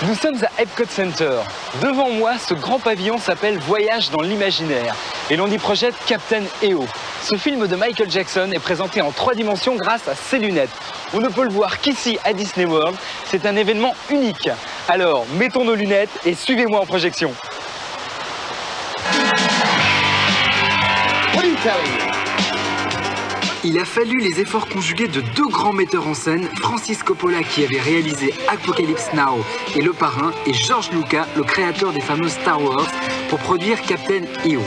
Nous sommes à Epcot Center. Devant moi, ce grand pavillon s'appelle Voyage dans l'imaginaire et l'on y projette Captain EO. Ce film de Michael Jackson est présenté en 3 dimensions grâce à ses lunettes. On ne peut le voir qu'ici à Disney World. C'est un événement unique. Alors, mettons nos lunettes et suivez-moi en projection. Il a fallu les efforts conjugués de 2 grands metteurs en scène, Francis Coppola qui avait réalisé Apocalypse Now et Le Parrain, et George Lucas, le créateur des fameux Star Wars, pour produire Captain EO.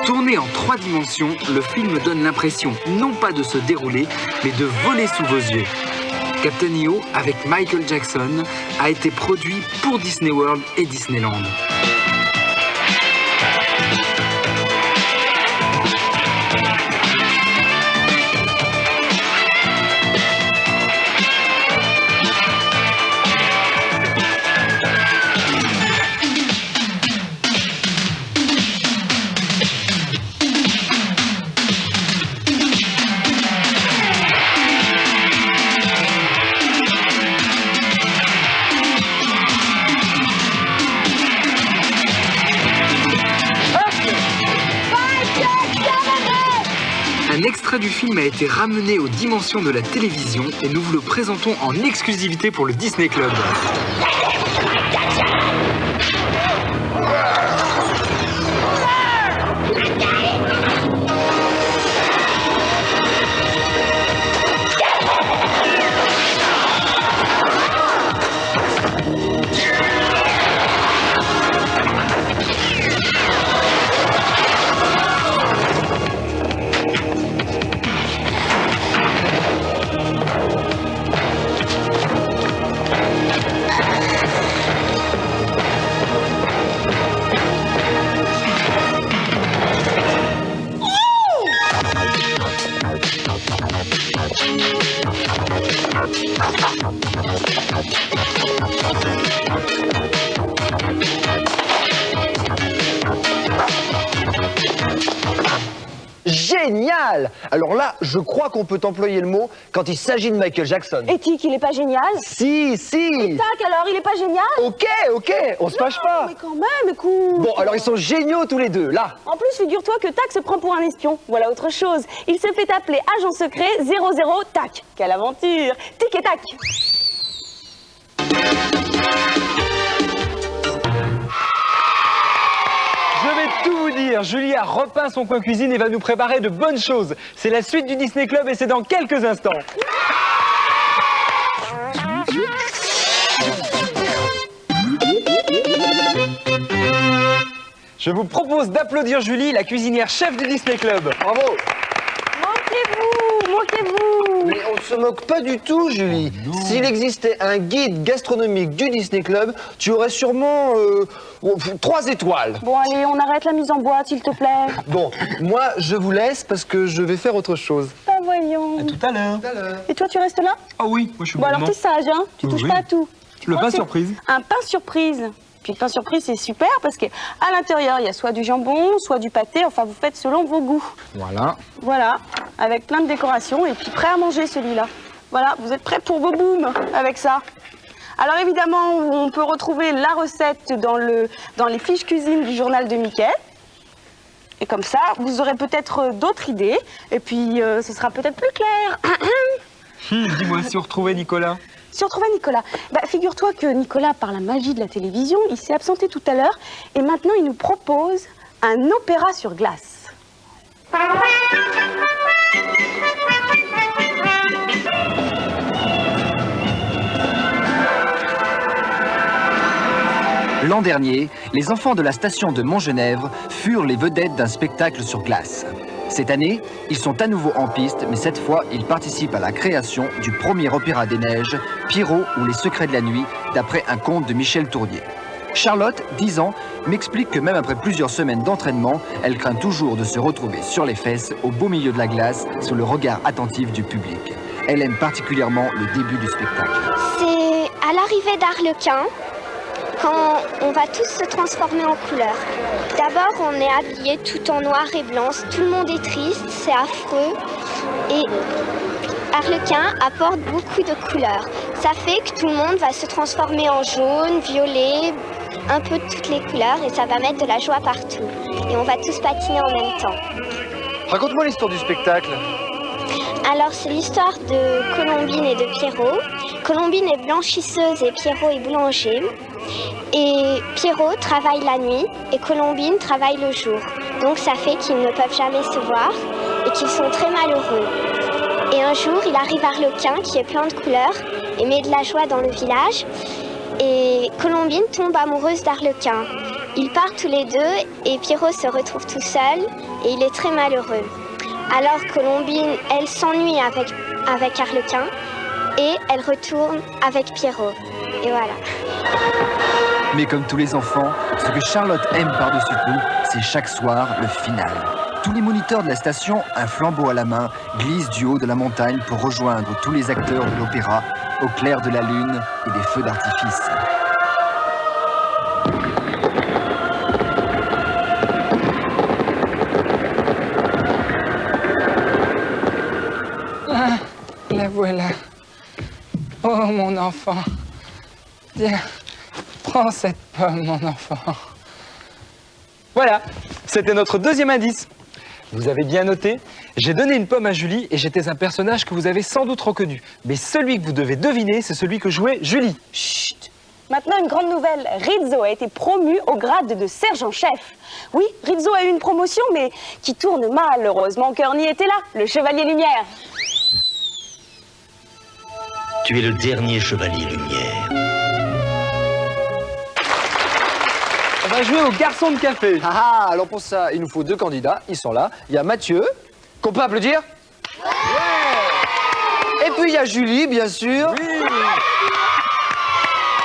Tourné en 3 dimensions, le film donne l'impression non pas de se dérouler, mais de voler sous vos yeux. Captain EO, avec Michael Jackson, a été produit pour Disney World et Disneyland. Un extrait du film a été ramené aux dimensions de la télévision et nous vous le présentons en exclusivité pour le Disney Club. Génial! Alors là, je crois qu'on peut employer le mot quand il s'agit de Michael Jackson. Et Tic, il est pas génial? Si! Et Tac, alors, il est pas génial? Ok, on se fâche pas. Mais quand même, écoute. Bon, alors ils sont géniaux tous les deux, là. En plus, figure-toi que Tac se prend pour un espion. Voilà autre chose. Il se fait appeler agent secret 00 Tac. Quelle aventure! Tic et Tac. Je vais tout vous dire, Julie a repeint son coin cuisine et va nous préparer de bonnes choses. C'est la suite du Disney Club et c'est dans quelques instants. Je vous propose d'applaudir Julie, la cuisinière chef du Disney Club. Bravo! Moquez-vous! Mais on ne se moque pas du tout, Julie. S'il existait un guide gastronomique du Disney Club, tu aurais sûrement 3 étoiles. Bon, allez, on arrête la mise en boîte, s'il te plaît. Bon, moi, je vous laisse parce que je vais faire autre chose. Bah voyons. À tout à l'heure. Et toi, tu restes là? Ah oui, moi je suis Bon, alors t'es sage, hein? Tu touches pas à tout. Le pain surprise. Un pain surprise. Puis le pain surprise, c'est super parce qu'à l'intérieur, il y a soit du jambon, soit du pâté. Enfin, vous faites selon vos goûts. Voilà. Voilà, avec plein de décorations et puis prêt à manger celui-là. Voilà, vous êtes prêts pour vos booms avec ça. Alors évidemment, on peut retrouver la recette dans les fiches cuisine du journal de Mickey. Et comme ça, vous aurez peut-être d'autres idées. Et puis, ce sera peut-être plus clair. Dis-moi, si on retrouvait Nicolas. Si on trouvait Nicolas, bah, figure-toi que Nicolas, par la magie de la télévision, il s'est absenté tout à l'heure et maintenant il nous propose un opéra sur glace. L'an dernier, les enfants de la station de Montgenèvre furent les vedettes d'un spectacle sur glace. Cette année, ils sont à nouveau en piste, mais cette fois, ils participent à la création du premier opéra des neiges, Pierrot ou les secrets de la nuit, d'après un conte de Michel Tournier. Charlotte, 10 ans, m'explique que même après plusieurs semaines d'entraînement, elle craint toujours de se retrouver sur les fesses, au beau milieu de la glace, sous le regard attentif du public. Elle aime particulièrement le début du spectacle. C'est à l'arrivée d'Arlequin, quand on va tous se transformer en couleurs. D'abord, on est habillé tout en noir et blanc, tout le monde est triste, c'est affreux. Et Arlequin apporte beaucoup de couleurs. ça fait que tout le monde va se transformer en jaune, violet, un peu de toutes les couleurs et ça va mettre de la joie partout. Et on va tous patiner en même temps. Raconte-moi l'histoire du spectacle. Alors c'est l'histoire de Colombine et de Pierrot. Colombine est blanchisseuse et Pierrot est boulanger. Et Pierrot travaille la nuit et Colombine travaille le jour. Donc ça fait qu'ils ne peuvent jamais se voir et qu'ils sont très malheureux. Et un jour, il arrive Arlequin qui est plein de couleurs et met de la joie dans le village. Et Colombine tombe amoureuse d'Arlequin. Ils partent tous les deux et Pierrot se retrouve tout seul et il est très malheureux. Alors Colombine, elle s'ennuie avec Arlequin et elle retourne avec Pierrot. Et voilà. Mais comme tous les enfants, ce que Charlotte aime par-dessus tout, c'est chaque soir le final. Tous les moniteurs de la station, un flambeau à la main, glissent du haut de la montagne pour rejoindre tous les acteurs de l'opéra au clair de la lune et des feux d'artifice. Ah, la voilà. Oh, mon enfant. Tiens, prends cette pomme, mon enfant. Voilà, c'était notre deuxième indice. Vous avez bien noté, j'ai donné une pomme à Julie et j'étais un personnage que vous avez sans doute reconnu. Mais celui que vous devez deviner, c'est celui que jouait Julie. Chut. Maintenant, une grande nouvelle. Rizzo a été promu au grade de sergent-chef. Oui, Rizzo a eu une promotion, mais qui tourne mal. Heureusement qu'Ernie était là, le chevalier lumière. Tu es le dernier chevalier lumière. On va jouer au garçon de café. Ah, alors pour ça, il nous faut deux candidats. Ils sont là. Il y a Mathieu, qu'on peut applaudir. Ouais. Et puis il y a Julie, bien sûr. Oui.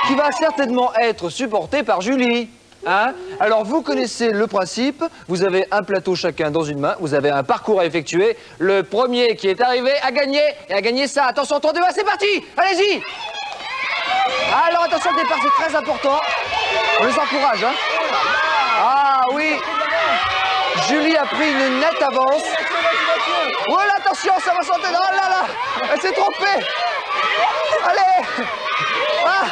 Qui va certainement être supportée par Julie. Hein? Alors vous connaissez le principe. Vous avez un plateau chacun dans une main. Vous avez un parcours à effectuer. Le premier qui est arrivé a gagné. Et a gagné ça. Attention, 3, 2, 1, c'est parti. Allez-y. Alors attention, le départ, c'est très important. On les encourage, hein. Ah oui. Julie a pris une nette avance. Oh là, attention, ça va sauter. Oh là là, elle s'est trompée. Allez. Ah.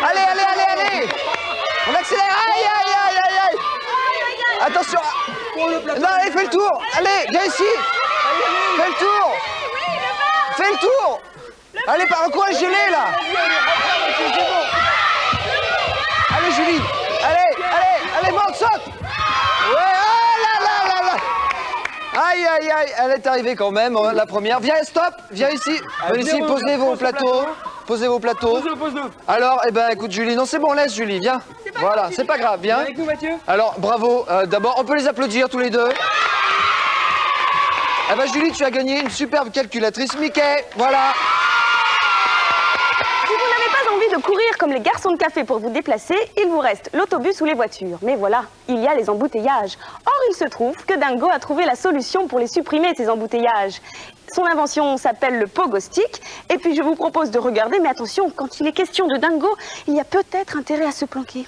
Allez, allez, allez, allez. On accélère. Aïe, aïe, aïe, aïe, aïe. Attention. Non, allez, fais le tour. Allez, viens ici. Fais le tour. Fais le tour. Allez, par le coin gelé, là. Allez, Julie. Allez, allez, allez, monte, saute. Ouais, oh là là là là. Aïe, aïe, aïe, elle est arrivée quand même, la première. Viens, stop, viens ici. Venez ici, posez vos plateaux. Posez vos plateaux. Pose-le. Alors, eh ben, écoute, Julie, non, c'est bon, laisse, Julie, viens. Voilà, c'est pas grave, viens. Avec nous, Mathieu. Alors, bravo. D'abord, on peut les applaudir tous les deux. Eh ben, Julie, tu as gagné une superbe calculatrice Mickey. Voilà. Si vous n'avez pas envie de courir comme les garçons de café pour vous déplacer, il vous reste l'autobus ou les voitures. Mais voilà, il y a les embouteillages. Or, il se trouve que Dingo a trouvé la solution pour les supprimer, ces embouteillages. Son invention s'appelle le pogo stick. Et puis, je vous propose de regarder, mais attention, quand il est question de Dingo, il y a peut-être intérêt à se planquer.